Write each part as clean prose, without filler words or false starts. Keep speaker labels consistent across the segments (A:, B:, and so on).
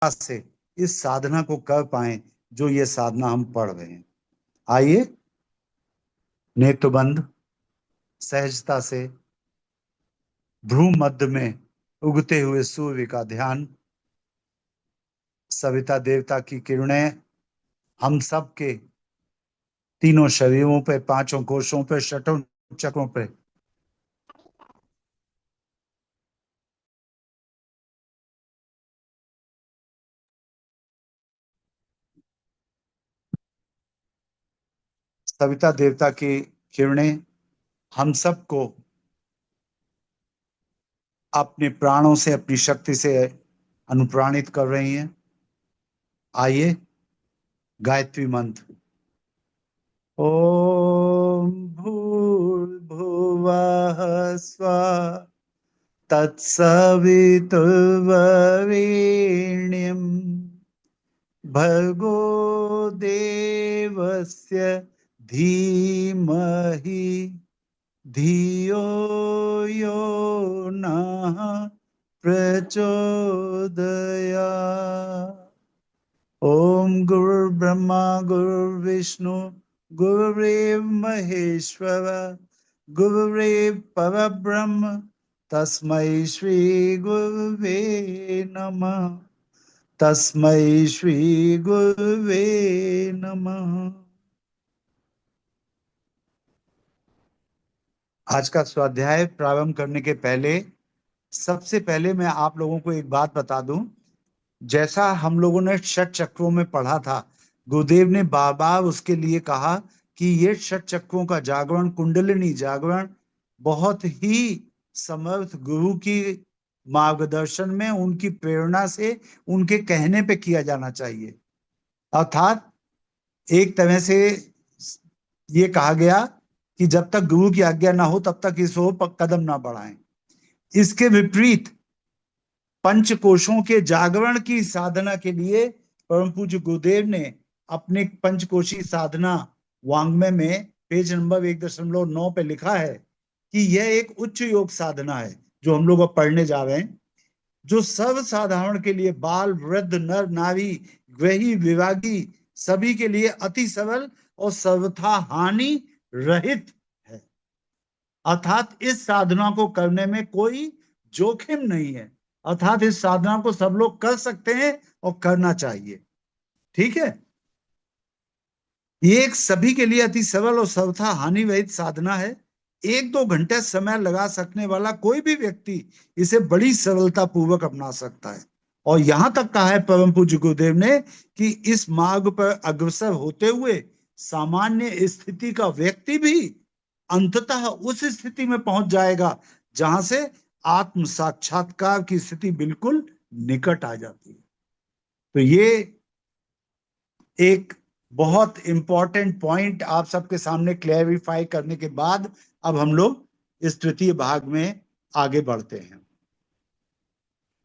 A: से इस साधना को कर पाए जो ये साधना हम पढ़ रहे हैं। आइए, नेत्र बंद, सहजता से भ्रू मध्य में उगते हुए सूर्य का ध्यान, सविता देवता की किरणें हम सब के तीनों शरीरों पे, पांचों कोशों पे, छठों चक्रों पे सविता देवता की किरणें हम सबको अपने प्राणों से, अपनी शक्ति से अनुप्राणित कर रही हैं। आइए, गायत्री मंत्र। ओम भूर्भुवः स्वः तत्सवितुर्वरेण्यं भर्गो देवस्य धीमहि धियो यो नः प्रचोदयात्। ओम गुरुर्ब्रह्मा गुरुर्विष्णु गुरुरेव महेश्वर गुरुरेव परब्रह्म तस्मै श्री गुरुवे नमः। तस्मै श्री गुरुवे नमः। आज का स्वाध्याय प्रारंभ करने के पहले सबसे पहले मैं आप लोगों को एक बात बता दूं। जैसा हम लोगों ने षट चक्रों में पढ़ा था, गुरुदेव ने बार बार उसके लिए कहा कि ये षट चक्रों का जागरण, कुंडलिनी जागरण बहुत ही समर्थ गुरु की मार्गदर्शन में, उनकी प्रेरणा से, उनके कहने पे किया जाना चाहिए। अर्थात एक तरह से ये कहा गया कि जब तक गुरु की आज्ञा ना हो तब तक इस ओर कदम ना बढ़ाएं। इसके विपरीत पंचकोशों के जागरण की साधना के लिए परम पूज्य गुरुदेव ने अपने पंचकोशी साधना वांग्मय में पेज नंबर 1.9 पे लिखा है कि यह एक उच्च योग साधना है जो हम लोग अब पढ़ने जा रहे हैं, जो सर्वसाधारण के लिए, बाल, वृद्ध, नर नारी, गृही, विरागी सभी के लिए अति सरल और सर्वथा हानि रहित है। अर्थात इस साधना को करने में कोई जोखिम नहीं है। अर्थात इस साधना को सब लोग कर सकते हैं और करना चाहिए। ठीक है, ये एक सभी के लिए अति सरल और सर्वथा हानि रहित साधना है। 1-2 घंटे समय लगा सकने वाला कोई भी व्यक्ति इसे बड़ी सरलता पूर्वक अपना सकता है। और यहां तक कहा है परम पूज्य गुरुदेव ने कि इस मार्ग पर अग्रसर होते हुए सामान्य स्थिति का व्यक्ति भी अंततः उस स्थिति में पहुंच जाएगा जहां से आत्म साक्षात्कार की स्थिति बिल्कुल निकट आ जाती है। तो ये एक बहुत इंपॉर्टेंट पॉइंट आप सबके सामने क्लैरिफाई करने के बाद अब हम लोग इस तृतीय भाग में आगे बढ़ते हैं।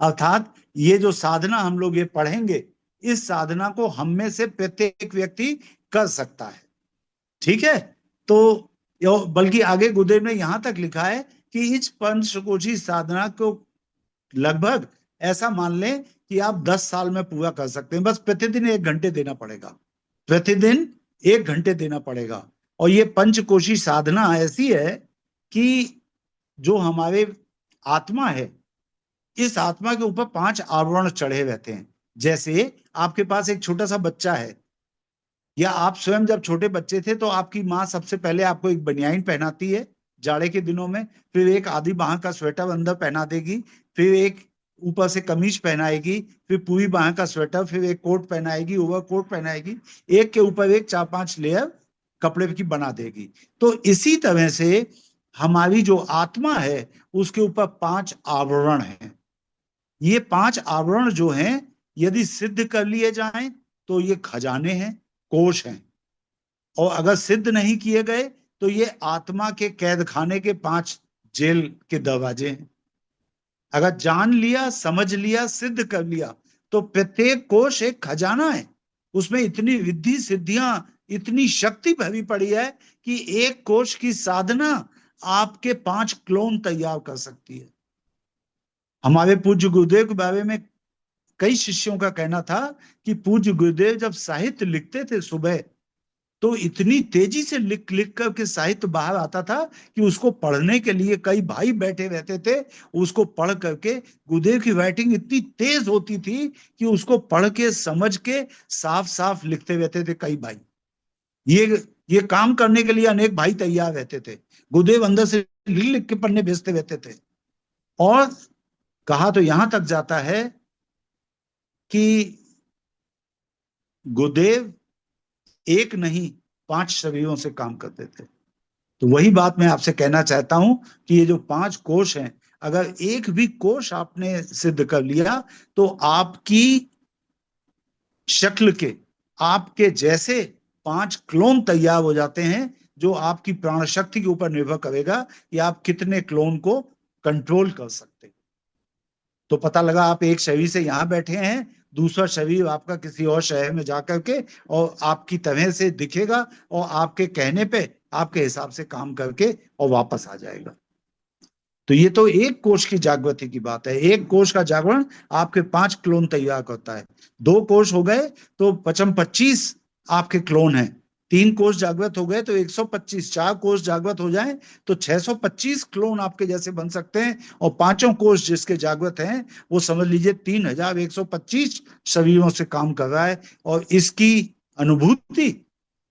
A: अर्थात ये जो साधना हम लोग ये पढ़ेंगे, इस साधना को हम में से प्रत्येक व्यक्ति कर सकता है। ठीक है, तो बल्कि आगे गुरुदेव ने यहां तक लिखा है कि इस पंचकोशी साधना को लगभग ऐसा मान लें कि आप 10 साल में पूरा कर सकते हैं। बस प्रतिदिन 1 घंटे देना पड़ेगा, प्रतिदिन 1 घंटे देना पड़ेगा। और ये पंचकोशी साधना ऐसी है कि जो हमारे आत्मा है, इस आत्मा के ऊपर 5 आवरण चढ़े रहते हैं। जैसे आपके पास एक छोटा सा बच्चा है, या आप स्वयं जब छोटे बच्चे थे तो आपकी माँ सबसे पहले आपको एक बनियाइन पहनाती है जाड़े के दिनों में, फिर एक आधी बाह का स्वेटर अंदर पहना देगी, फिर एक ऊपर से कमीज पहनाएगी, फिर पूरी बाह का स्वेटर, फिर एक कोट पहनाएगी, ओवर कोट पहनाएगी, एक के ऊपर एक 4-5 लेयर कपड़े की बना देगी। तो इसी तरह से हमारी जो आत्मा है उसके ऊपर 5 आवरण हैं। ये 5 आवरण जो हैं, यदि सिद्ध कर लिए जाएं तो ये खजाने हैं, कोष हैं। और अगर सिद्ध नहीं किए गए तो ये आत्मा के कैद खाने के 5 जेल के दरवाजे हैं। अगर जान लिया, समझ लिया, सिद्ध कर लिया तो प्रत्येक कोष एक खजाना है। उसमें इतनी रिद्धि सिद्धियां, इतनी शक्ति भरी पड़ी है कि एक कोष की साधना आपके 5 क्लोन तैयार कर सकती है। हमारे पूज्य गुरुदेव के बारे में कई शिष्यों का कहना था कि पूज्य गुरुदेव जब साहित्य लिखते थे सुबह, तो इतनी तेजी से लिख लिख करके साहित्य बाहर आता था कि उसको पढ़ने के लिए कई भाई बैठे रहते थे। उसको पढ़ करके गुरुदेव की राइटिंग इतनी तेज होती थी कि उसको पढ़ के समझ के साफ साफ लिखते रहते थे कई भाई। ये काम करने के लिए अनेक भाई तैयार रहते थे। गुरुदेव अंदर से लिख लिख के पढ़ने भेजते रहते थे। और कहा तो यहां तक जाता है कि गुरुदेव एक नहीं 5 शरीरों से काम करते थे। तो वही बात मैं आपसे कहना चाहता हूं कि ये जो 5 कोश हैं, अगर एक भी कोश आपने सिद्ध कर लिया तो आपकी शक्ल के आपके जैसे 5 क्लोन तैयार हो जाते हैं, जो आपकी प्राण शक्ति के ऊपर निर्भर करेगा कि आप कितने क्लोन को कंट्रोल कर सकते। तो पता लगा आप एक शरीर से यहां बैठे हैं, दूसरा शरीर आपका किसी और शहर में जाकर के और आपकी तरह से दिखेगा और आपके कहने पे आपके हिसाब से काम करके और वापस आ जाएगा। तो ये तो एक कोष की जागृति की बात है। एक कोष का जागरण आपके 5 क्लोन तैयार करता है। 2 कोष हो गए तो 25 आपके क्लोन हैं। 3 कोष जागृत हो गए तो 125। 4 कोष जागृत हो जाए तो 625 क्लोन आपके जैसे बन सकते हैं। और 5 कोष जिसके जागृत हैं वो समझ लीजिए 3125 शरीरों से काम कर रहा है। और इसकी अनुभूति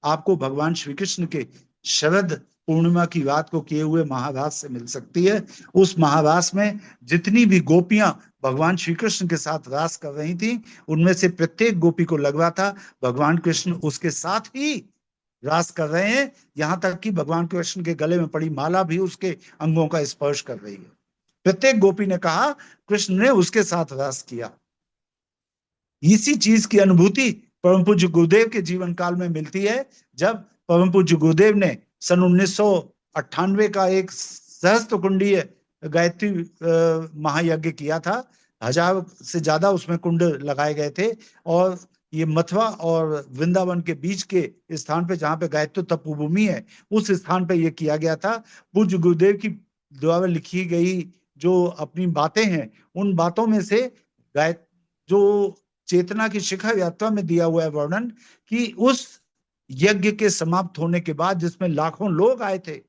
A: आपको भगवान श्री कृष्ण के शरद पूर्णिमा की रात को किए हुए महारास से मिल सकती है। उस महारास में जितनी भी गोपियां भगवान श्री कृष्ण के साथ रास कर रही थी, उनमें से प्रत्येक गोपी को लग रहा था भगवान कृष्ण उसके साथ ही रास कर रहे हैं। यहां तक कि भगवान कृष्ण के गले में पड़ी माला भी उसके अंगों का स्पर्श कर रही है। प्रत्येक गोपी ने कहा कृष्ण ने उसके साथ रास किया। इसी चीज की अनुभूति परम पूज्य गुरुदेव के जीवन काल में मिलती है, जब परम पूज्य गुरुदेव ने सन 1998 का एक सहस्त्र कुंडीय गायत्री महायज्ञ किया था। 1000 से ज्यादा उसमें कुंड लगाए गए थे। और ये मथुरा और वृंदावन के बीच के स्थान पे जहां पे गायत्री तपोभूमि है, उस स्थान पे ये किया गया था। पूज्य गुरुदेव की द्वारा लिखी गई जो अपनी बातें हैं, उन बातों में से जो चेतना की शिखर यात्रा में दिया हुआ है वर्णन कि उस यज्ञ के समाप्त होने के बाद, जिसमें लाखों लोग आए थे,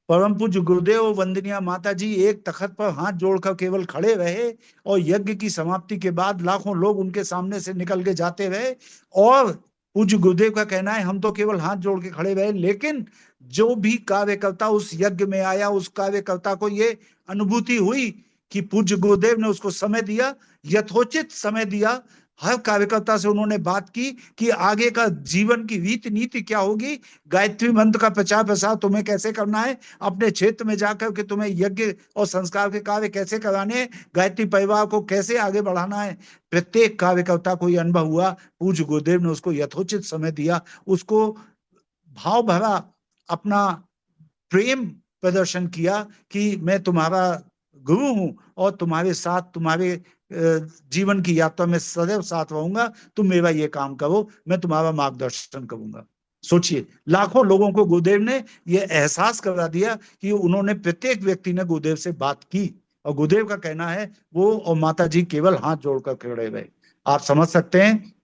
A: परम पूज्य गुरुदेव वंदनीय माता जी एक तखत पर हाथ जोड़कर केवल खड़े रहे और यज्ञ की समाप्ति के बाद लाखों लोग उनके सामने से निकल के जाते रहे। और पूज्य गुरुदेव का कहना है हम तो केवल हाथ जोड़ के खड़े रहे, लेकिन जो भी कार्यकर्ता उस यज्ञ में आया, उस कार्यकर्ता को ये अनुभूति हुई कि पूज्य गुरुदेव ने उसको समय दिया, यथोचित समय दिया। हर कार्यकर्ता से उन्होंने बात की कि आगे का जीवन की रीति नीति क्या होगी, गायत्री मंत्र का प्रचार प्रसार तुम्हें कैसे करना है, अपने क्षेत्र में जाकर के तुम्हें यज्ञ और संस्कार के कार्य कैसे कराने हैं, गायत्री परिवार को कैसे आगे बढ़ाना है। प्रत्येक कार्यकर्ता को यह अनुभव हुआ, पूज्य गुरुदेव ने उसको यथोचित समय दिया, उसको भाव भरा अपना प्रेम प्रदर्शन किया कि मैं तुम्हारा गुरु हूं और तुम्हारे साथ तुम्हारे जीवन की यात्रा में सदैव साथ रहूंगा। तुम मेरा ये काम करो, मैं तुम्हारा मार्गदर्शन करूंगा। सोचिए, लाखों लोगों को गुरुदेव ने यह एहसास करा दिया कि उन्होंने प्रत्येक व्यक्ति ने गुरुदेव से बात की। और गुरुदेव का कहना है वो और माता जी केवल हाथ जोड़कर खड़े रहे। आप समझ सकते हैं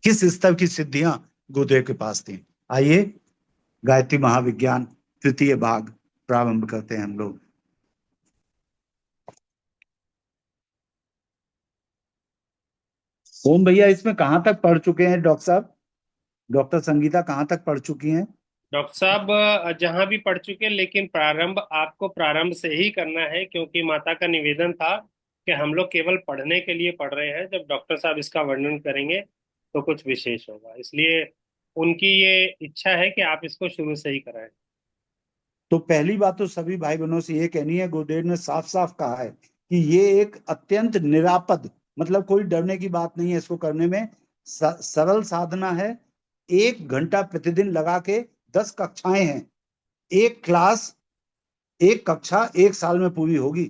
A: किस स्तर की सिद्धियां गुरुदेव के पास थी। आइए गायत्री महाविज्ञान तृतीय भाग प्रारंभ करते हैं हम लोग। ओम भैया, इसमें कहां तक पढ़ चुके हैं डॉक्टर साहब? डॉक्टर संगीता कहां तक पढ़ चुकी हैं?
B: डॉक्टर साहब जहां भी पढ़ चुके, लेकिन प्रारंभ आपको प्रारंभ से ही करना है, क्योंकि माता का निवेदन था कि हम लोग केवल पढ़ने के लिए पढ़ रहे हैं। जब डॉक्टर साहब इसका वर्णन करेंगे तो कुछ विशेष होगा, इसलिए उनकी ये इच्छा है कि आप इसको शुरू से ही कराएं।
A: तो पहली बात तो सभी भाई बहनों से ये कहनी है, गुरुदेव ने साफ साफ कहा है कि ये एक अत्यंत निरापद, मतलब कोई डरने की बात नहीं है इसको करने में। सरल साधना है। 1 घंटा प्रतिदिन लगा के 10 कक्षाएं हैं। एक क्लास, एक कक्षा 1 साल में पूरी होगी।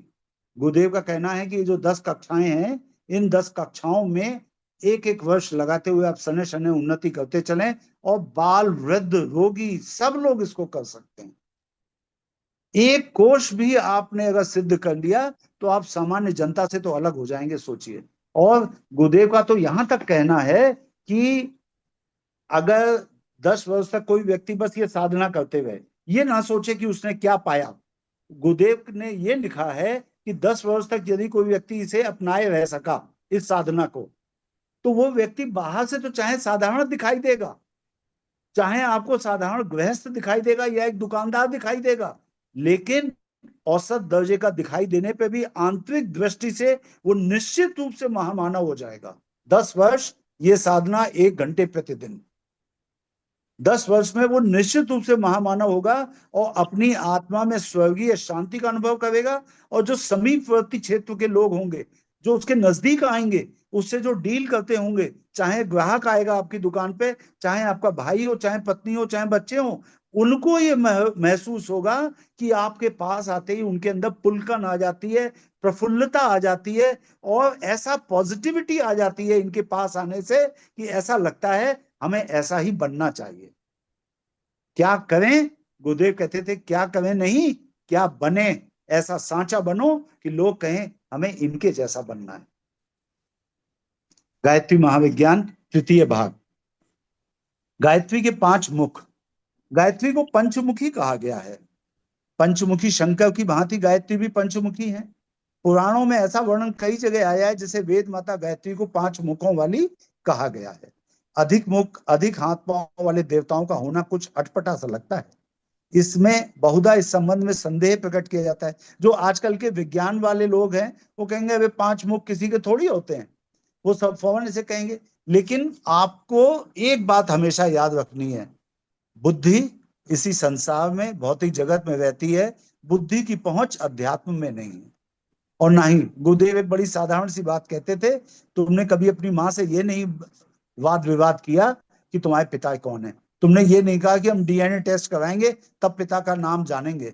A: गुरुदेव का कहना है कि जो 10 कक्षाएं हैं, इन 10 कक्षाओं में एक एक वर्ष लगाते हुए आप सने सने उन्नति करते चलें, और बाल वृद्ध रोगी सब लोग इसको कर सकते हैं। एक कोष भी आपने अगर सिद्ध कर लिया तो आप सामान्य जनता से तो अलग हो जाएंगे, सोचिए। और गुरुदेव का तो यहां तक कहना है कि अगर 10 वर्ष तक कोई व्यक्ति बस ये साधना करते हुए ये ना सोचे कि उसने क्या पाया, गुरुदेव ने ये लिखा है कि 10 वर्ष तक यदि कोई व्यक्ति इसे अपनाए रह सका, इस साधना को, तो वो व्यक्ति बाहर से तो चाहे साधारण दिखाई देगा, चाहे आपको साधारण गृहस्थ दिखाई देगा या एक दुकानदार दिखाई देगा, लेकिन औसत दर्जे का दिखाई देने पे भी आंतरिक दृष्टि से वो निश्चित रूप से महामानव हो जाएगा। 10 वर्ष ये साधना 1 घंटे प्रतिदिन, 10 वर्ष में वो निश्चित रूप से महामानव होगा और अपनी आत्मा में स्वर्गीय शांति का अनुभव करेगा। और जो समीपवर्ती क्षेत्र के लोग होंगे, जो उसके नजदीक आएंगे, उससे जो डील करते होंगे, चाहे ग्राहक आएगा आपकी दुकान पे, चाहे आपका भाई हो, चाहे पत्नी हो, चाहे बच्चे हो, उनको ये महसूस होगा कि आपके पास आते ही उनके अंदर पुलकन आ जाती है, प्रफुल्लता आ जाती है, और ऐसा पॉजिटिविटी आ जाती है इनके पास आने से कि ऐसा लगता है हमें ऐसा ही बनना चाहिए। क्या करें? गुरुदेव कहते थे क्या करें नहीं, क्या बने, ऐसा सांचा बनो कि लोग कहें हमें इनके जैसा बनना है। गायत्री महाविज्ञान तृतीय भाग। गायत्री के 5 मुख। गायत्री को पंचमुखी कहा गया है। पंचमुखी शंकर की भांति गायत्री भी पंचमुखी है। पुराणों में ऐसा वर्णन कई जगह आया है, जैसे वेद माता गायत्री को 5 मुखों वाली कहा गया है। अधिक मुख, अधिक हाथ पांव वाले देवताओं का होना कुछ अटपटा सा लगता है। इसमें बहुधा इस संबंध में संदेह प्रकट किया जाता है। जो आजकल के विज्ञान वाले लोग हैं वो कहेंगे वे 5 मुख किसी के थोड़ी होते हैं, वो सब फौरन इसे कहेंगे। लेकिन आपको एक बात हमेशा याद रखनी है, बुद्धि इसी संसार में, भौतिक जगत में रहती है, बुद्धि की पहुंच अध्यात्म में नहीं है। और ना ही गुरुदेव एक बड़ी साधारण सी बात कहते थे, तुमने कभी अपनी माँ से ये नहीं वाद विवाद किया कि तुम्हारे पिता कौन है, तुमने ये नहीं कहा कि हम डीएनए टेस्ट कराएंगे तब पिता का नाम जानेंगे।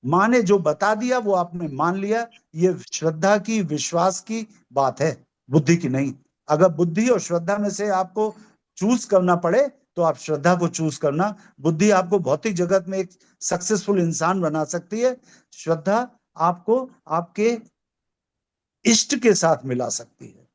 A: माँ ने जो बता दिया वो आपने मान लिया। ये श्रद्धा की, विश्वास की बात है, बुद्धि की नहीं। अगर बुद्धि और श्रद्धा में से आपको चूज करना पड़े तो आप श्रद्धा को चूज करना। बुद्धि आपको भौतिक जगत में एक सक्सेसफुल इंसान बना सकती है, श्रद्धा आपको आपके इष्ट के साथ मिला सकती है।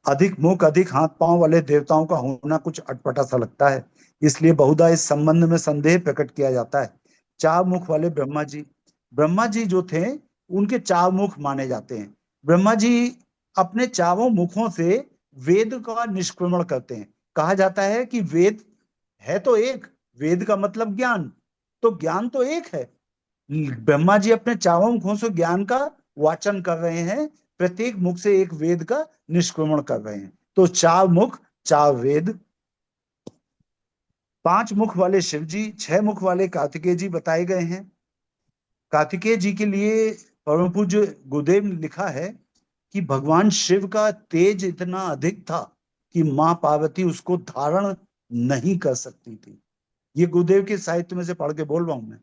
A: अधिक मुख, अधिक हाथ पांव वाले देवताओं का होना कुछ अटपटा सा लगता है, इसलिए बहुधा इस संबंध में संदेह प्रकट किया जाता है। 4 मुख वाले ब्रह्मा जी जो थे उनके 4 मुख माने जाते हैं। ब्रह्मा जी अपने चारों मुखों से वेद का निष्क्रमण करते हैं। कहा जाता है कि वेद है तो एक, वेद का मतलब ज्ञान, तो ज्ञान तो एक है। ब्रह्मा जी अपने चारों मुखों से ज्ञान का वाचन कर रहे हैं, प्रत्येक मुख से एक वेद का निष्क्रमण कर रहे हैं। तो 4 मुख 4 वेद। 5 मुख वाले शिव जी, 6 मुख वाले कार्तिकेय जी बताए गए हैं। कार्तिकेय जी के लिए परम पूज्य गुरुदेव ने लिखा है कि भगवान शिव का तेज इतना अधिक था कि मां पार्वती उसको धारण नहीं कर सकती थी। ये गुरुदेव के साहित्य में से पढ़ के बोल रहा हूं मैं।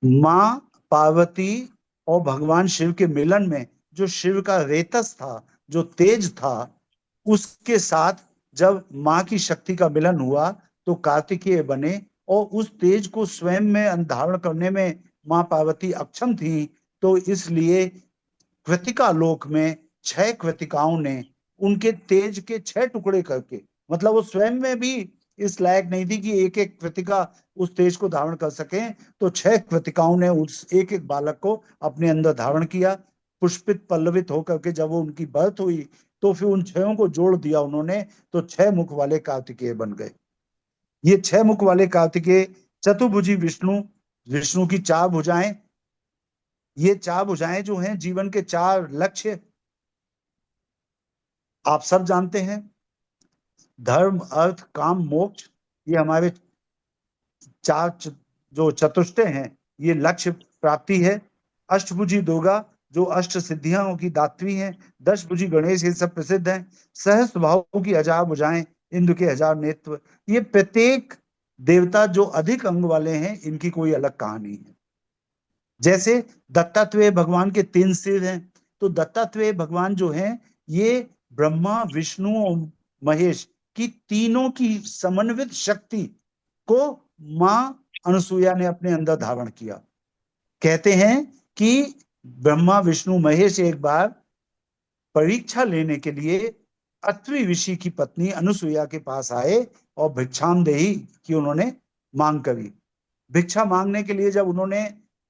A: मां पार्वती और भगवान शिव के मिलन में जो शिव का रेतस था, जो तेज था, उसके साथ जब मां की शक्ति का मिलन हुआ तो कार्तिकेय बने, और उस तेज को स्वयं में धारण करने में मां पार्वती अक्षम थी। तो इसलिए कृतिका लोक में 6 कृतिकाओं ने उनके तेज के 6 टुकड़े करके, मतलब वो स्वयं में भी इस लायक नहीं थी कि एक एक कृतिका उस तेज को धारण कर सके, तो 6 कृतिकाओं ने उस एक एक बालक को अपने अंदर धारण किया। पुष्पित पल्लवित होकर के जब वो उनकी बर्थ हुई तो फिर उन 6 को जोड़ दिया उन्होंने, तो 6 मुख वाले कार्तिकेय बन गए। ये 6 मुख वाले कार्तिकेय चतुर्भुजी विष्णु, विष्णु की 4 भुजाएं, ये 4 भुजाएं जो हैं जीवन के 4 लक्ष्य आप सब जानते हैं, धर्म, अर्थ, काम, मोक्ष, ये हमारे 4 जो चतुष्टय हैं, ये लक्ष्य प्राप्ति है। अष्टभुजी दुर्गा जो अष्ट सिद्धियों की दात्री हैं, 10 भुजी गणेश, ये सब प्रसिद्ध हैं। सहस्त्र भावों की 1000 भुजाएं, इंद्र के 1000 नेत्र, ये प्रत्येक देवता जो अधिक अंग वाले हैं इनकी कोई अलग कहानी है। जैसे दत्तात्रेय भगवान के 3 सिर हैं, तो दत्तात्रेय भगवान जो हैं ये ब्रह्मा, विष्णु और महेश की तीनों की समन्वित शक्ति को मां अनसुईया ने अपने अंदर धारण किया। कहते हैं कि ब्रह्मा विष्णु महेश एक बार परीक्षा लेने के लिए अत्रि ऋषि की पत्नी अनुसुईया के पास आए और भिक्षाम देही की उन्होंने मांग करी। भिक्षा मांगने के लिए जब उन्होंने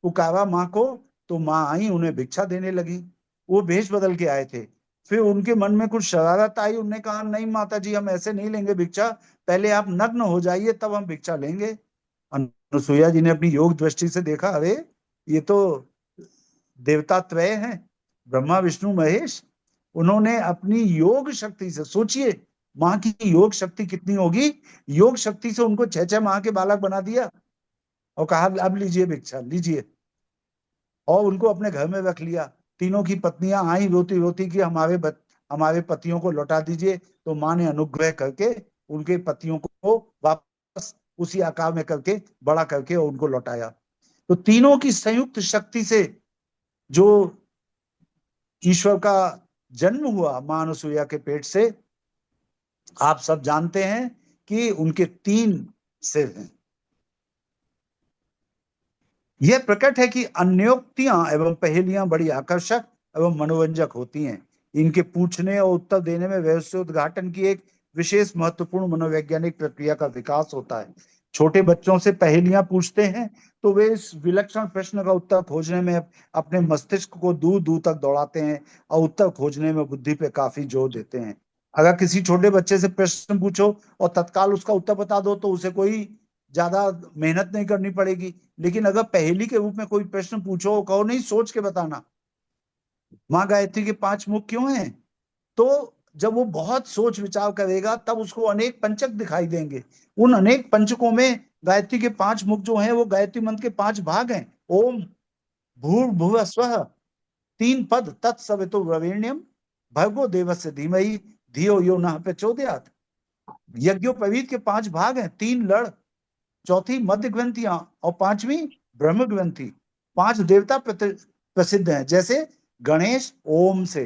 A: पुकारा माँ को, तो माँ आई, उन्हें भिक्षा देने लगी। वो भेष बदल के आए थे। फिर उनके मन में कुछ शरारत आई, उन्होंने कहा नहीं माता जी, हम ऐसे नहीं लेंगे भिक्षा, पहले आप नग्न हो जाइए तब हम भिक्षा लेंगे। अनुसुईया जी ने अपनी योग दृष्टि से देखा, अरे ये तो देवता त्रय हैं, ब्रह्मा विष्णु महेश। उन्होंने अपनी योग शक्ति से, सोचिए माँ की योग शक्ति कितनी होगी, योग शक्ति से उनको 6-6 माह के बालक बना दिया और कहा अब लीजिए भिक्षा लीजिए, और उनको अपने घर में रख लिया। तीनों की पत्नियां आई रोती रोती कि हमारे पतियों को लौटा दीजिए। तो माँ ने अनुग्रह करके उनके पतियों को वापस उसी आकार में करके बड़ा करके और उनको लौटाया। तो तीनों की संयुक्त शक्ति से जो ईश्वर का जन्म हुआ मां अनुसुईया के पेट से, आप सब जानते हैं कि उनके 3 सिर हैं। यह प्रकट है कि अन्योक्तियां एवं पहेलियां बड़ी आकर्षक एवं मनोरंजक होती हैं। इनके पूछने और उत्तर देने में रहस्योद्घाटन की एक विशेष महत्वपूर्ण मनोवैज्ञानिक प्रक्रिया का विकास होता है। छोटे बच्चों से पहेलियां पूछते हैं तो वे इस विलक्षण प्रश्न का उत्तर खोजने में अपने मस्तिष्क को दूर दूर तक दौड़ाते हैं और उत्तर खोजने में बुद्धि पे काफी जोर देते हैं। अगर किसी छोटे बच्चे से प्रश्न पूछो और तत्काल उसका उत्तर बता दो तो उसे कोई ज्यादा मेहनत नहीं करनी पड़ेगी। लेकिन अगर पहेली के रूप में कोई प्रश्न पूछो, कहो नहीं सोच के बताना, माँ गायत्री के 5 मुख क्यों हैं, तो जब वो बहुत सोच विचार करेगा तब उसको अनेक पंचक दिखाई देंगे। उन अनेक पंचकों में गायत्री के 5 मुख जो हैं वो गायत्री मंत्र के 5 भाग हैं। ओम भूर्भुवः स्वः, 3 पद, तत्सवितुर्वरेण्यम भर्गो देवस्य धीमहि धियो यो नः प्रचोदयात्। यज्ञोपवीत के 5 भाग हैं, 3 लड़, चौथी मध्य ग्रंथियां और 5वीं ब्रह्म ग्रंथि। 5 देवता प्रसिद्ध हैं, जैसे गणेश ओम से,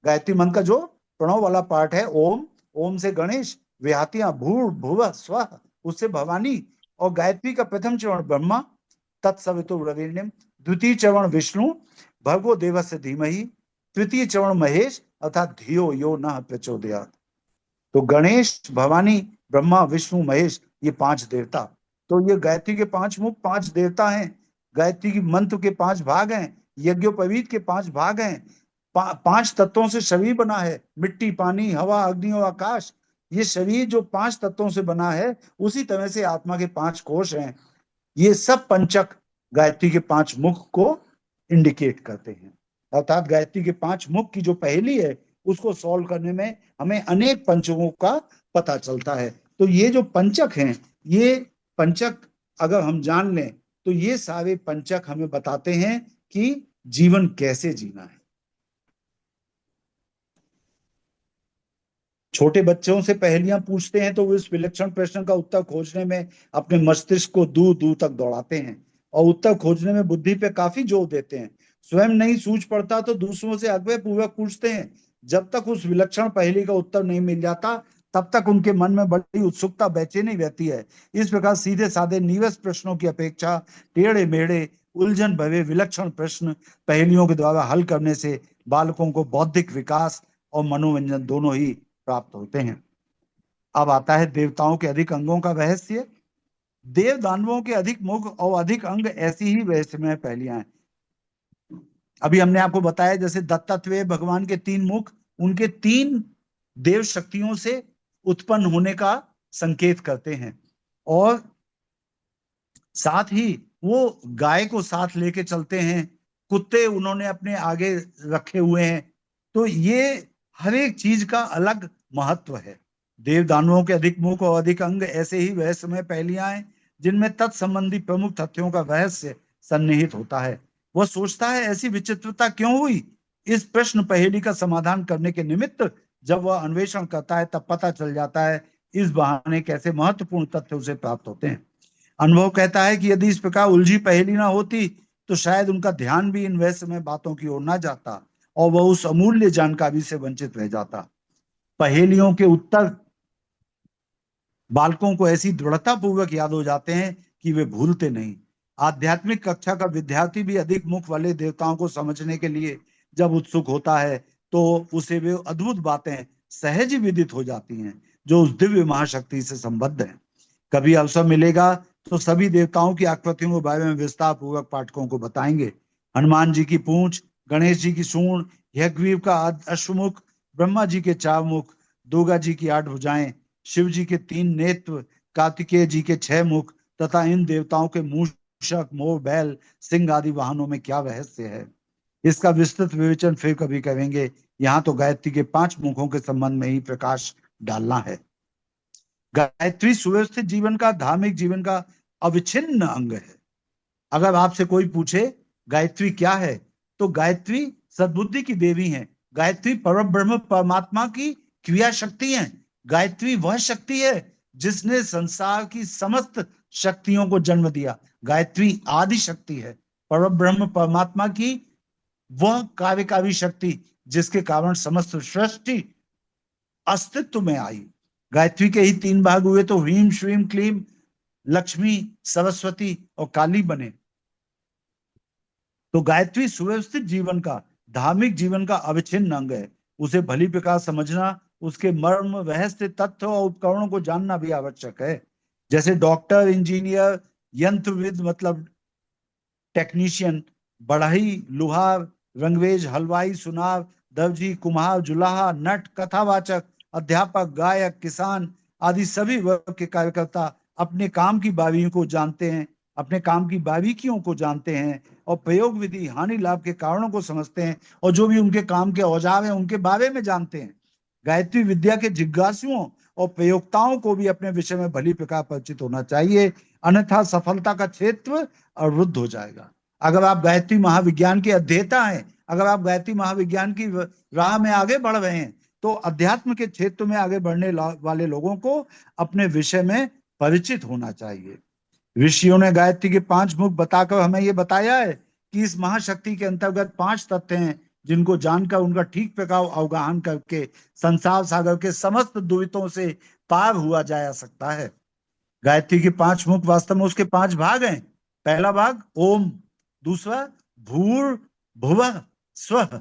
A: गायत्री मंत्र का जो प्रणव वाला पार्ट है ओम, ओम से गणेश, विहातियां भूर्भुवः स्वः उससे भवानी, और गायत्री का प्रथम चरण ब्रह्मा तत्सवितुर्वरेण्यम, द्वितीय चरण विष्णु भर्गो देवस्य धीमहि, तृतीय चरण महेश अर्थात धियो यो नः प्रचोदयात्। तो गणेश, भवानी, ब्रह्मा, विष्णु, महेश, ये 5 देवता। तो ये गायत्री के 5 मुख 5 देवता हैं। गायत्री की मंत्र के 5 भाग हैं, यज्ञोपवीत के 5 भाग हैं। 5 तत्वों से शरीर बना है, मिट्टी, पानी, हवा, अग्नि और आकाश। ये शरीर जो 5 तत्वों से बना है, उसी तरह से आत्मा के 5 कोश हैं। ये सब पंचक गायत्री के 5 मुख को इंडिकेट करते हैं। अर्थात गायत्री के 5 मुख की जो पहेली है उसको सॉल्व करने में हमें अनेक पंचकों का पता चलता है। तो ये जो पंचक हैं, ये पंचक अगर हम जान लें तो ये सारे पंचक हमें बताते हैं कि जीवन कैसे जीना है। छोटे बच्चों से पहेलियां पूछते हैं तो वे उस विलक्षण प्रश्न का उत्तर खोजने में अपने मस्तिष्क को दूर दूर तक दौड़ाते हैं और उत्तर खोजने में बुद्धि पे काफी जोर देते हैं। स्वयं नहीं सूझ पड़ता तो दूसरों से आग्रह पूर्वक पूछते हैं। जब तक उस विलक्षण पहेली का उत्तर नहीं मिल जाता तब तक उनके मन में बड़ी उत्सुकता बेचैनी रहती है। इस प्रकार सीधे साधे नीरस प्रश्नों की अपेक्षा टेढ़े मेढ़े उलझन भरे विलक्षण प्रश्न पहेलियों के द्वारा हल करने से बालकों को बौद्धिक विकास और मनोरंजन दोनों ही प्राप्त होते हैं। अब आता है देवताओं के अधिक अंगों का रहस्य। देव दानवों के अधिक मुख और अधिक अंग ऐसी ही रहस्यमय पहेलियां हैं। अभी हमने आपको बताया जैसे दत्तात्रेय भगवान के 3 मुख उनके 3 देव शक्तियों से उत्पन्न होने का संकेत करते हैं, और साथ ही वो गाय को साथ लेके चलते हैं, कुत्ते उन्होंने अपने आगे रखे हुए हैं। तो ये हर एक चीज का अलग महत्व है। देव दानवों के अधिक मुख और अधिक अंग ऐसे ही रहस्यमय पहेलियां हैं जिनमें तत्संबंधी प्रमुख तथ्यों का रहस्य सन्निहित होता है। वह सोचता है ऐसी विचित्रता क्यों हुई। इस प्रश्न पहेली का समाधान करने के निमित्त जब वह अन्वेषण करता है तब पता चल जाता है इस बहाने कैसे महत्वपूर्ण तथ्य उसे प्राप्त होते हैं। अनुभव कहता है कि यदि इस प्रकार उलझी पहेली ना होती तो शायद उनका ध्यान भी इन रहस्यमय बातों की ओर ना जाता और वह उस अमूल्य जानकारी से वंचित रह जाता। पहेलियों के उत्तर बालकों को ऐसी दृढ़ता पूर्वक याद हो जाते हैं कि वे भूलते नहीं। आध्यात्मिक कक्षा का विद्यार्थी भी अधिक मुख वाले देवताओं को समझने के लिए जब उत्सुक होता है तो उसे वे अद्भुत बातें सहज ही विदित हो जाती हैं जो उस दिव्य महाशक्ति से संबद्ध हैं। कभी अवसर मिलेगा तो सभी देवताओं की आकृतियों के बारे में विस्तार पूर्वक पाठकों को बताएंगे। हनुमान जी की पूंछ, गणेश जी की सूंड, यज्ञवीर का अश्वमुख, ब्रह्मा जी के 4 मुख, दुर्गा जी की 8 भुजाएं, शिव जी के 3 नेत्र, कार्तिकेय जी के 6 मुख तथा इन देवताओं के मूषक, मोर, बैल, सिंह आदि वाहनों में क्या रहस्य है, इसका विस्तृत विवेचन फिर कभी करेंगे। यहाँ तो गायत्री के 5 मुखों के संबंध में ही प्रकाश डालना है। गायत्री सुव्यवस्थित जीवन का, धार्मिक जीवन का अविच्छिन्न अंग है। अगर आपसे कोई पूछे गायत्री क्या है, तो गायत्री सद्बुद्धि की देवी है। गायत्री परब्रह्म परमात्मा की क्रिया शक्ति है। गायत्री वह शक्ति है जिसने संसार की समस्त शक्तियों को जन्म दिया। गायत्री आदि शक्ति है, परब्रह्म परमात्मा की वह कार्यकारी शक्ति जिसके कारण समस्त सृष्टि अस्तित्व में आई। गायत्री के ही 3 भाग हुए तो ह्रीम श्रीम क्लीम लक्ष्मी, सरस्वती और काली बने। तो गायत्री सुव्यवस्थित जीवन का, धार्मिक जीवन का अविच्छिन्न अंग है। उसे भली प्रकार समझना, उसके मर्म, रहस्य, तथ्य और उपकरणों को जानना भी आवश्यक है। जैसे डॉक्टर, इंजीनियर, यंत्रविद मतलब टेक्नीशियन, बढ़ई, लुहार, रंगरेज, हलवाई, सुनार, दर्जी, कुम्हार, जुलाहा, नट, कथावाचक, अध्यापक, गायक, किसान आदि सभी वर्ग के कार्यकर्ता अपने काम की बारीकियों को जानते हैं, अपने काम की बारीकियों को जानते हैं और प्रयोग विधि, हानि लाभ के कारणों को समझते हैं और जो भी उनके काम के औजार हैं उनके बारे में जानते हैं। गायत्री विद्या के जिज्ञासुओं और प्रयोक्ताओं को भी अपने विषय में भली प्रकार परिचित होना चाहिए, अन्यथा सफलता का क्षेत्र अवरुद्ध हो जाएगा। अगर आप गायत्री महाविज्ञान के अध्येता हैं, अगर आप गायत्री महाविज्ञान की राह में आगे बढ़ रहे हैं, तो अध्यात्म के क्षेत्र में आगे बढ़ने वाले लोगों को अपने विषय में परिचित होना चाहिए। ऋषियों ने गायत्री के 5 मुख बताकर हमें यह बताया है कि इस महाशक्ति के अंतर्गत 5 तत्व हैं जिनको जानकर उनका ठीक प्रकार अवगाहन करके संसार सागर के समस्त दुविधों से पार हुआ जा सकता है। गायत्री के 5 मुख वास्तव में उसके 5 भाग हैं। पहला भाग ओम, दूसरा भूर भुवः स्वः,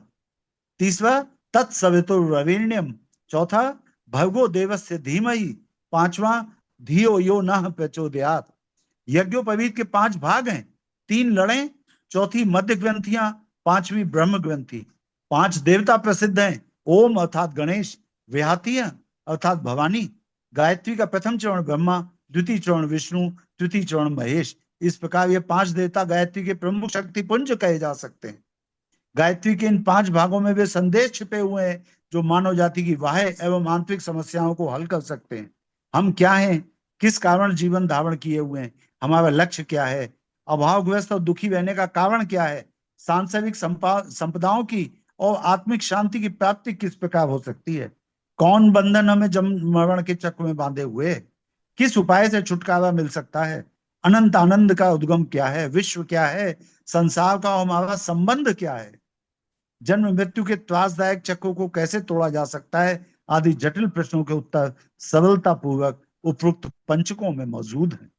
A: तीसरा तत्सवितुर्वरेण्यम, चौथा भर्गो देवस्य धीमहि, पांचवा धियो यो नः प्रचोदयात्। यज्ञोपवीत के 5 भाग हैं, 3 लड़ें, चौथी मध्य ग्रंथियां, 5वीं ब्रह्म ग्रंथि। 5 देवता प्रसिद्ध हैं, ओम अर्थात गणेश, विहातिया अर्थात भवानी। गायत्री का प्रथम चरण ब्रह्मा, द्वितीय चरण विष्णु, तृतीय चरण महेश। इस प्रकार ये 5 देवता गायत्री के प्रमुख शक्ति पुंज कहे जा सकते हैं। गायत्री के इन 5 भागों में वे संदेश छिपे हुए हैं जो मानव जाति की बाह्य एवं आंतरिक समस्याओं को हल कर सकते हैं। हम क्या हैं, किस कारण जीवन धारण किए हुए हैं, हमारा लक्ष्य क्या है, अभावग्रस्त और दुखी रहने का कारण क्या है, सांसारिक संपदाओं की और आत्मिक शांति की प्राप्ति किस प्रकार हो सकती है, कौन बंधन हमें जन्म मरण के चक्र में बांधे हुए, किस उपाय से छुटकारा मिल सकता है, अनंत आनंद का उद्गम क्या है, विश्व क्या है, संसार का हमारा संबंध क्या है, जन्म मृत्यु के त्रासदायक चक्रों को कैसे तोड़ा जा सकता है आदि जटिल प्रश्नों के उत्तर सरलता पूर्वक उपरोक्त पंचकों में मौजूद हैं।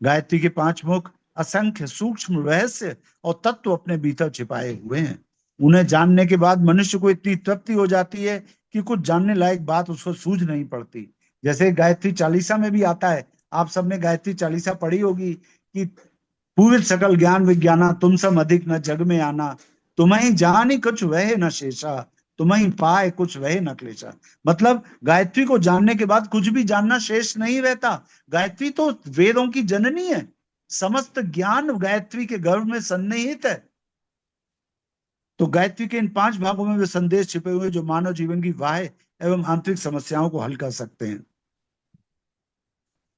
A: गायत्री के 5 मुख असंख्य सूक्ष्म रहस्य और तत्व अपने भीतर छिपाए हुए हैं। उन्हें जानने के बाद मनुष्य को इतनी तृप्ति हो जाती है कि कुछ जानने लायक बात उसको सूझ नहीं पड़ती। जैसे गायत्री चालीसा में भी आता है, आप सबने गायत्री चालीसा पढ़ी होगी कि पूर्ण सकल ज्ञान विज्ञाना तुम सम अधिक न जग में आना, तुम्हें जानी कुछ वह न शेषा, तुम्हें पाए कुछ वह न क्लेशा। मतलब गायत्री को जानने के बाद कुछ भी जानना शेष नहीं रहता। गायत्री तो वेदों की जननी है, समस्त ज्ञान गायत्री के गर्भ में सन्निहित है। तो गायत्री के इन 5 भागों में वे संदेश छिपे हुए जो मानव जीवन की बाह्य एवं आंतरिक समस्याओं को हल कर सकते हैं।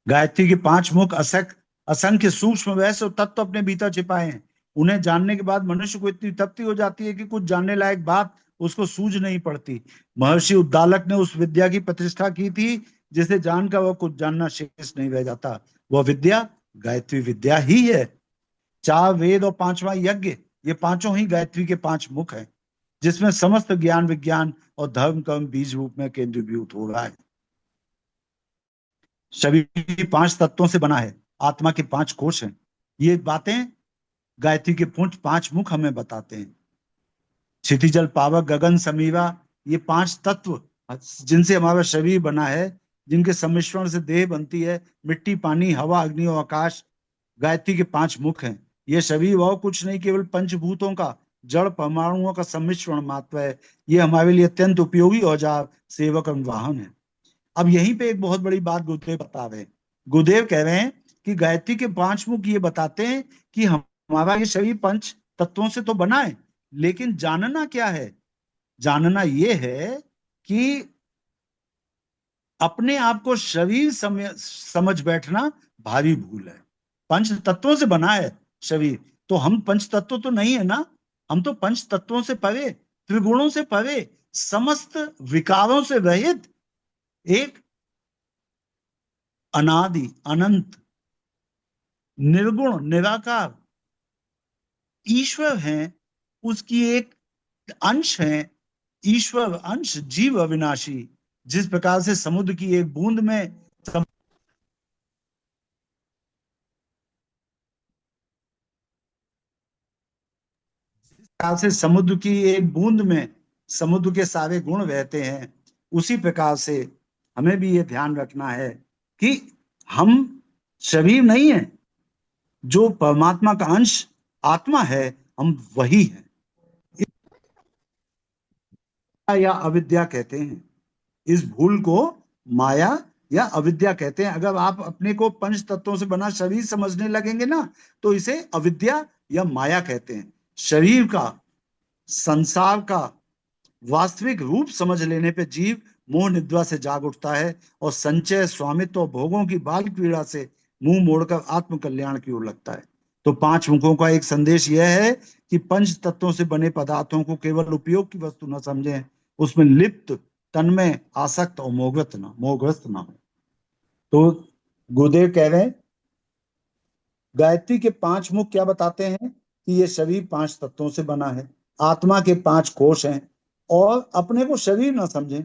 A: गायत्री के 5 मुख असंख्य सूक्ष्म रहस्य और तत्व अपने भीतर छिपाए हैं। उन्हें जानने के बाद मनुष्य को इतनी तृप्ति हो जाती है कि कुछ जानने लायक बात उसको सूझ नहीं पड़ती। महर्षि उद्दालक ने उस विद्या की प्रतिष्ठा की थी जिसे जानकर वह कुछ जानना शेष नहीं रह जाता। वह विद्या गायत्री विद्या ही है। 4 वेद और 5वां यज्ञ, ये पांचों ही गायत्री के 5 मुख हैं, जिसमें समस्त ज्ञान विज्ञान और धर्म कर्म बीज रूप में केंद्रीभूत हो रहा है। शरीर 5 तत्वों से बना है, आत्मा के 5 कोश हैं। ये बातें गायत्री के पांच मुख हमें बताते हैं। क्षितिजल पावक गगन समीरा, ये पांच तत्व जिनसे हमारा शरीर बना है, जिनके सम्मिश्रण से देह बनती है, मिट्टी पानी हवा अग्नि और आकाश, गायत्री के पांच मुख हैं। ये शरीर और कुछ नहीं, केवल पंचभूतों का जड़ परमाणुओं का सम्मिश्रण मात्र है। ये हमारे लिए अत्यंत उपयोगी औजार सेवक और वाहन है। अब यहीं पे एक बहुत बड़ी बात गुरुदेव बता रहे हैं। गुरुदेव कह रहे हैं कि गायत्री के पांच मुख ये बताते हैं कि हमारा ये शरीर पंच तत्वों से तो बना है, लेकिन जानना क्या है? जानना ये है कि अपने आप को शरीर समझ बैठना भारी भूल है। पंच तत्वों से बना है शरीर, तो हम पंच तत्व तो नहीं है ना। हम तो पंच तत्वों से परे, त्रिगुणों से परे, समस्त विकारों से रहित एक अनादि अनंत निर्गुण निराकार ईश्वर हैं। उसकी एक अंश है। ईश्वर अंश जीव अविनाशी। जिस प्रकार से समुद्र की एक बूंद में से समुद्र की एक बूंद में समुद्र के सारे गुण रहते हैं, उसी प्रकार से हमें भी ये ध्यान रखना है कि हम शरीर नहीं है। जो परमात्मा का अंश आत्मा है, हम वही है। या अविद्या कहते हैं इस भूल को, माया या अविद्या कहते हैं। अगर आप अपने को पंच तत्वों से बना शरीर समझने लगेंगे ना, तो इसे अविद्या या माया कहते हैं। शरीर का, संसार का वास्तविक रूप समझ लेने पे जीव मोह निद्रा से जाग उठता है और संचय स्वामित्व और भोगों की बाल पीड़ा से मुंह मोड़कर आत्म कल्याण की ओर लगता है। तो पांच मुखों का एक संदेश यह है कि पंच तत्वों से बने पदार्थों को केवल उपयोग की वस्तु न समझें, उसमें लिप्त, तन्मय, आसक्त और मोहग्रस्त ना हो। तो गुरुदेव कह रहे हैं गायत्री के पांच मुख क्या बताते हैं कि ये शरीर पांच तत्वों से बना है, आत्मा के पांच कोश हैं, और अपने को शरीर ना समझें।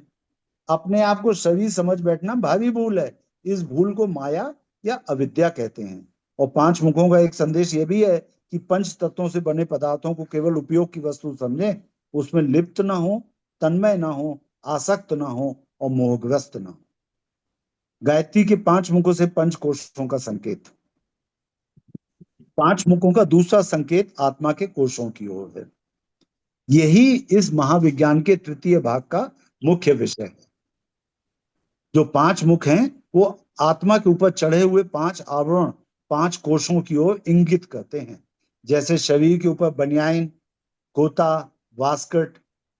A: अपने आप को शरीर समझ बैठना भारी भूल है। इस भूल को माया या अविद्या कहते हैं। और पांच मुखों का एक संदेश ये भी है कि पंच तत्वों से बने पदार्थों को केवल उपयोग की वस्तु समझें, उसमें लिप्त ना हो, तन्मय ना हो, आसक्त ना हो और मोहग्रस्त ना हो। गायत्री के पांच मुखों से पंच कोशों का संकेत। पांच मुखों का दूसरा संकेत आत्मा के कोशों की ओर है। यही इस महाविज्ञान के तृतीय भाग का मुख्य विषय है। जो पांच मुख हैं वो आत्मा के ऊपर चढ़े हुए पांच आवरण, पांच कोशों की ओर इंगित करते हैं। जैसे शरीर के ऊपर बनियान, कोटा, वास्कट,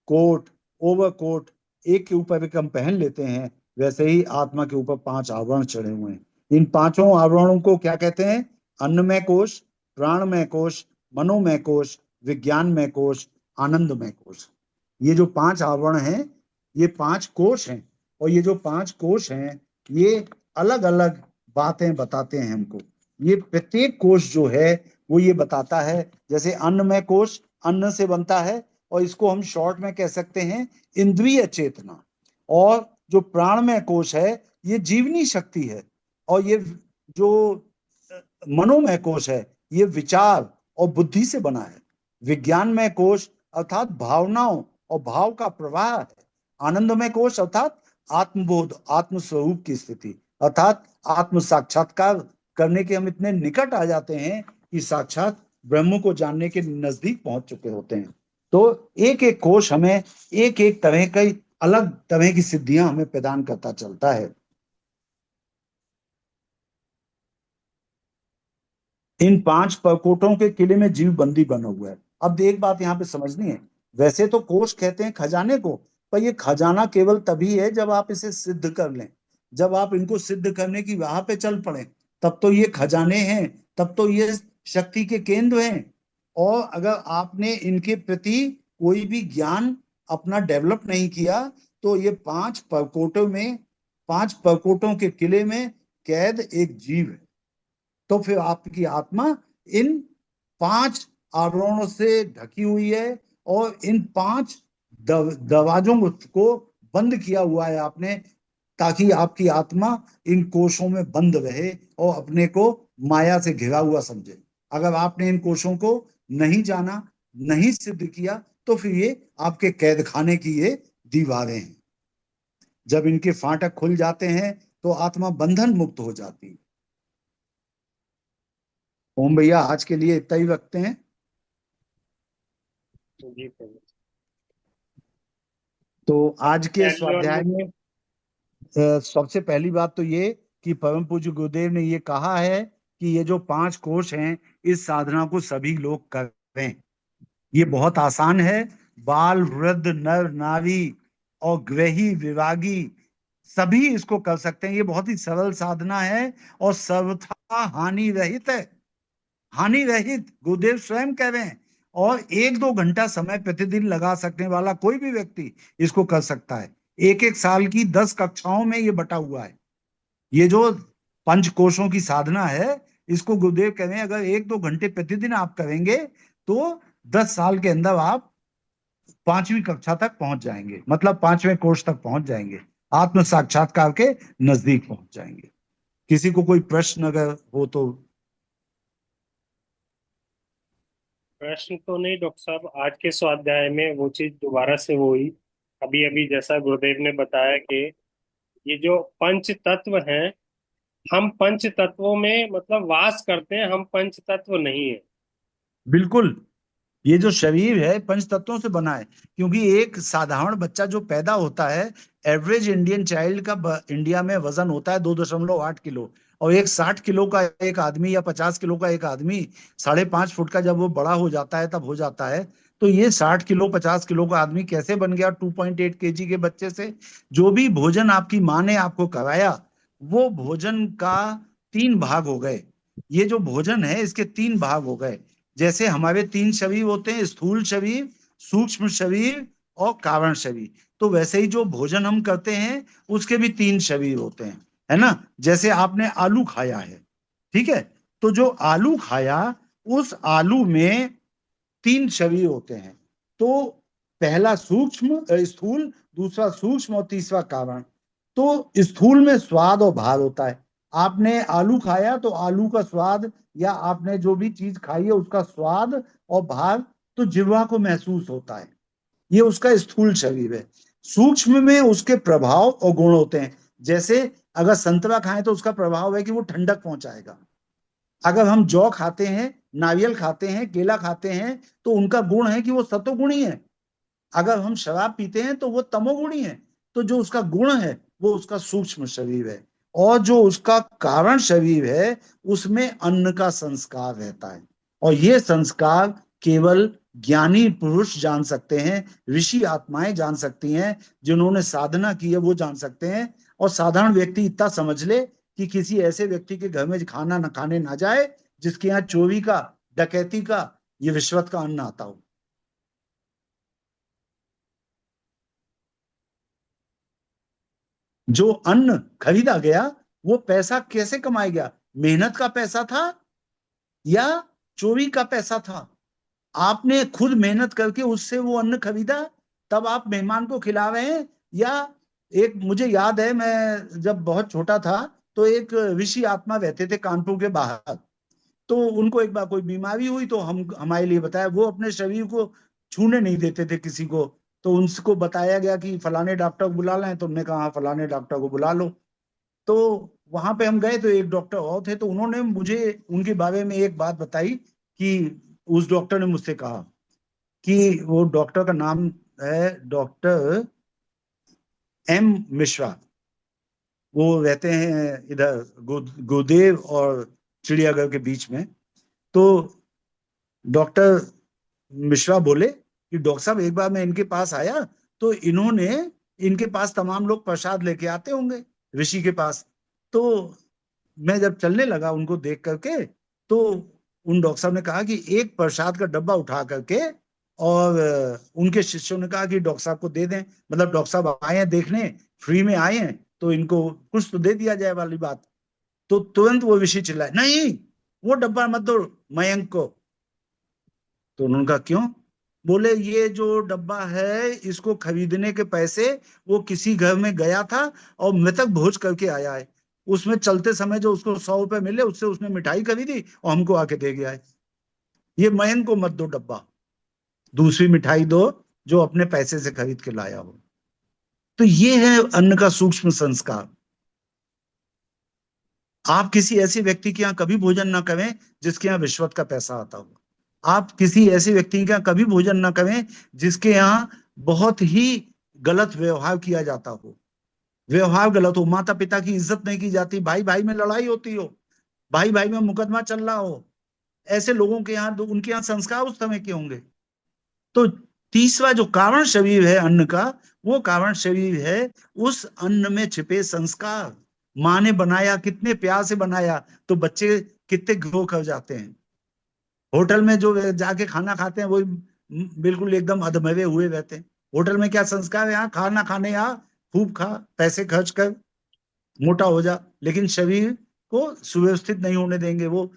A: कोट, ओवरकोट एक के ऊपर एक हम पहन लेते हैं, वैसे ही आत्मा के ऊपर पांच आवरण चढ़े हुए हैं। इन पांचों आवरणों को क्या कहते हैं? अन्नमय कोश, प्राणमय कोश, मनोमय कोश, विज्ञानमय कोश, आनंदमय कोश। ये जो पांच आवरण हैं, ये पांच कोश हैं। और ये जो पांच कोश हैं, ये अलग अलग बातें बताते हैं हमको। ये प्रत्येक कोश जो है वो ये बताता है। जैसे अन्नमय कोश अन्न से बनता है, और इसको हम शॉर्ट में कह सकते हैं इंद्रिय चेतना। और जो प्राणमय कोश है ये जीवनी शक्ति है। और ये जो मनोमय कोश है ये विचार और बुद्धि से बना है। विज्ञानमय कोश अर्थात भावनाओं और भाव का प्रवाह है। आनंदमय कोश अर्थात आत्मबोध, आत्मस्वरूप की स्थिति, अर्थात आत्म साक्षात्कार करने के हम इतने निकट आ जाते हैं कि साक्षात ब्रह्म को जानने के नजदीक पहुंच चुके होते हैं। तो एक एक कोश हमें एक एक तरह की अलग तरह की सिद्धियां हमें प्रदान करता चलता है। इन पांच परकोटों के किले में जीव बंदी बना हुआ है। अब एक बात यहाँ पे समझनी है, वैसे तो कोष कहते हैं खजाने को, पर ये खजाना केवल तभी है जब आप इसे सिद्ध कर लें, जब आप इनको सिद्ध करने की राह पे चल पड़े, तब तो ये खजाने हैं, तब तो ये शक्ति के केंद्र हैं। और अगर आपने इनके प्रति कोई भी ज्ञान अपना डेवलप नहीं किया, तो ये पांच परकोटों में, पांच परकोटों के किले में कैद एक जीव है। तो फिर आपकी आत्मा इन पांच आवरणों से ढकी हुई है, और इन पांच दरवाजों को बंद किया हुआ है आपने, ताकि आपकी आत्मा इन कोशों में बंद रहे और अपने को माया से घिरा हुआ समझे। अगर आपने इन कोशों को नहीं जाना, नहीं सिद्ध किया, तो फिर ये आपके कैद खाने की ये दीवारें हैं। जब इनके फाटक खुल जाते हैं तो आत्मा बंधन मुक्त हो जाती है। ओम भैया, आज के लिए इतना ही रखते हैं।
B: जी प्रभु।
A: तो आज के
B: पहली और
A: स्वाध्याय में
B: मुख्य।
A: सबसे पहली बात तो ये कि परम पूज्य गुरुदेव ने ये कहा है कि ये जो 5 कोष हैं, इस साधना को सभी लोग करें। ये बहुत आसान है। बाल, वृद्ध, नर नारी और गृही विरागी सभी इसको कर सकते हैं। ये बहुत ही सरल साधना है और सर्वथा हानि रहित है। हानि रहित गुरुदेव स्वयं कह रहे हैं। और 1-2 घंटा समय प्रतिदिन लगा सकने वाला कोई भी व्यक्ति इसको कर सकता है। 1-1 साल की 10 कक्षाओं में ये बटा हुआ है। ये जो पंच कोशों की साधना है, इसको गुरुदेव कह रहे हैं अगर 1-2 घंटे प्रतिदिन आप करेंगे तो 10 साल के अंदर आप 5वीं कक्षा तक पहुंच जाएंगे, मतलब 5वें कोर्स तक पहुंच जाएंगे, आत्म साक्षात्कार के नजदीक पहुंच जाएंगे। किसी को कोई प्रश्न अगर हो तो।
B: प्रश्न तो नहीं डॉक्टर साहब, आज के स्वाध्याय में वो चीज दोबारा से वो हुई। अभी अभी जैसा गुरुदेव ने बताया कि ये जो पंच तत्व हैं, हम पंच तत्वों में मतलब वास करते हैं, हम पंच तत्व नहीं है।
A: बिल्कुल। ये जो शरीर है पंच तत्वों से बना है। क्योंकि एक साधारण बच्चा जो पैदा होता है, एवरेज इंडियन चाइल्ड का इंडिया में वजन होता है 2.8 किलो। और एक 60 किलो का एक आदमी या 50 किलो का एक आदमी 5.5 फुट का जब वो बड़ा हो जाता है तब हो जाता है। तो ये 60 किलो 50 किलो का आदमी कैसे बन गया 2.8 kg के बच्चे से? जो भी भोजन आपकी माँ ने आपको कराया, वो भोजन का 3 भाग हो गए। ये जो भोजन है इसके 3 भाग हो गए। जैसे हमारे 3 शरीर होते हैं, स्थूल शरीर, सूक्ष्म शरीर और कारण शरीर। तो वैसे ही जो भोजन हम करते हैं उसके भी 3 शरीर होते हैं, है ना? जैसे आपने आलू खाया है, ठीक है? तो जो आलू खाया, उस आलू में 3 शरीर होते हैं। तो पहला सूक्ष्म स्थूल, दूसरा सूक्ष्म और तीसरा कारण। तो स्थूल में स्वाद और भार होता है। आपने आलू खाया तो आलू का स्वाद, या आपने जो भी चीज खाई है उसका स्वाद और भार तो जिह्वा को महसूस होता है। ये उसका स्थूल शरीर है। सूक्ष्म में उसके प्रभाव और गुण होते हैं। जैसे अगर संतरा खाएं तो उसका प्रभाव है कि वो ठंडक पहुंचाएगा। अगर हम जौ खाते हैं, नारियल खाते हैं, केला खाते हैं, तो उनका गुण है कि वो सत्वगुणी है। अगर हम शराब पीते हैं तो वो तमोगुणी है। तो जो उसका गुण है वो उसका सूक्ष्म शरीर है। और जो उसका कारण शरीर है उसमें अन्न का संस्कार रहता है। और ये संस्कार केवल ज्ञानी पुरुष जान सकते हैं, ऋषि आत्माएं जान सकती हैं, जिन्होंने साधना की है वो जान सकते हैं। और साधारण व्यक्ति इतना समझ ले कि किसी ऐसे व्यक्ति के घर में खाना न खाने ना जाए जिसके यहाँ चोरी का, डकैती का, ये रिश्वत का अन्न आता हो। जो अन्न खरीदा गया वो पैसा कैसे कमाया गया? मेहनत का पैसा था या चोरी का पैसा था? आपने खुद मेहनत करके उससे वो अन्न खरीदा, तब आप मेहमान को खिला रहे हैं? या एक, मुझे याद है मैं जब बहुत छोटा था तो एक ऋषि आत्मा रहते थे कानपुर के बाहर। तो उनको एक बार कोई बीमारी हुई तो हम हमारे लिए बताया, वो अपने शरीर को छूने नहीं देते थे किसी को। तो उनको बताया गया कि फलाने डॉक्टर को बुला लें, तो उन्होंने कहा हाँ फलाने डॉक्टर को बुला लो। तो वहां पे हम गए तो एक डॉक्टर और थे, तो उन्होंने मुझे उनके बारे में एक बात बताई कि उस डॉक्टर ने मुझसे कहा कि वो डॉक्टर का नाम है डॉक्टर M मिश्रा। वो रहते हैं इधर गुरुदेव और चिड़ियाघर के बीच में। तो डॉक्टर मिश्रा बोले कि डॉक्टर साहब एक बार मैं इनके पास आया तो इन्होंने, इनके पास तमाम लोग प्रसाद लेके आते होंगे ऋषि के पास। तो मैं जब चलने लगा उनको देख करके, तो उन डॉक्टर साहब ने कहा कि एक प्रसाद का डब्बा उठा करके, और उनके शिष्यों ने कहा कि डॉक्टर साहब को दे दें, मतलब डॉक्टर साहब आए हैं देखने, फ्री में आए हैं तो इनको कुछ तो दे दिया जाए वाली बात। तो तुरंत वो ऋषि चिल्लाए, नहीं वो डब्बा मत दो मयंक को। तो उन्होंने कहा क्यों? बोले ये जो डब्बा है इसको खरीदने के पैसे वो किसी घर में गया था और मृतक भोज करके आया है। उसमें चलते समय जो उसको 100 रुपए मिले उससे उसने मिठाई खरीदी और हमको आके दे गया है। ये मयंक को मत दो डब्बा, दूसरी मिठाई दो जो अपने पैसे से खरीद के लाया हो। तो ये है अन्न का सूक्ष्म संस्कार। आप किसी ऐसे व्यक्ति के यहाँ कभी भोजन ना करें जिसके यहाँ रिश्वत का पैसा आता हो। आप किसी ऐसे व्यक्ति के यहाँ कभी भोजन ना करें जिसके यहाँ बहुत ही गलत व्यवहार किया जाता हो, व्यवहार गलत हो, माता पिता की इज्जत नहीं की जाती, भाई भाई में लड़ाई होती हो, भाई भाई में मुकदमा चल रहा हो। ऐसे लोगों के यहाँ, उनके यहाँ संस्कार उस समय के होंगे। तो तीसरा जो कारण शरीर है अन्न का, वो कारण शरीर है उस अन्न में छिपे संस्कार। माँ ने बनाया, कितने प्यार से बनाया, तो बच्चे कितने ग्रो कर जाते हैं। होटल में जो जाके खाना खाते हैं वो बिल्कुल एकदम अधमरे हुए रहते हैं। होटल में क्या संस्कार है? यहाँ खाना खाने आ, खूब खा, पैसे खर्च कर, मोटा हो जा, लेकिन शरीर को सुव्यवस्थित नहीं होने देंगे, वो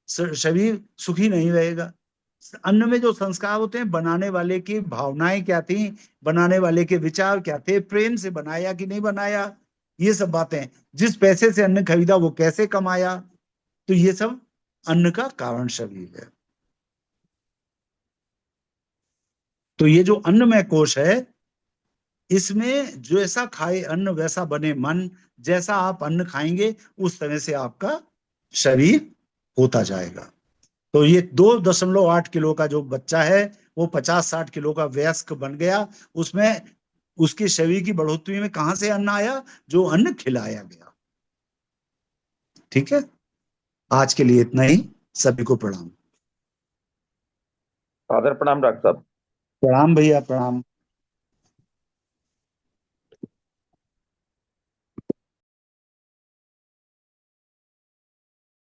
A: शरीर सुखी नहीं रहेगा। अन्न में जो संस्कार होते हैं, बनाने वाले की भावनाएं क्या थी, बनाने वाले के विचार क्या थे, प्रेम से बनाया कि नहीं बनाया, ये सब बातें। जिस पैसे से अन्न खरीदा वो कैसे कमाया, तो ये सब अन्न का कारण शरीर है। तो ये जो अन्नमय कोश है, इसमें जैसा खाए अन्न वैसा बने मन। जैसा आप अन्न खाएंगे उस तरह से आपका शरीर होता जाएगा। तो ये 2.8 किलो का जो बच्चा है वो 50-60 किलो का वयस्क बन गया। उसमें उसके शरीर की बढ़ोतरी में कहां से अन्न आया? जो अन्न खिलाया गया। ठीक है, आज के लिए इतना ही। सभी को प्रणाम।
C: फादर प्रणाम डॉक्टर साहब।
A: प्रणाम भैया, प्रणाम।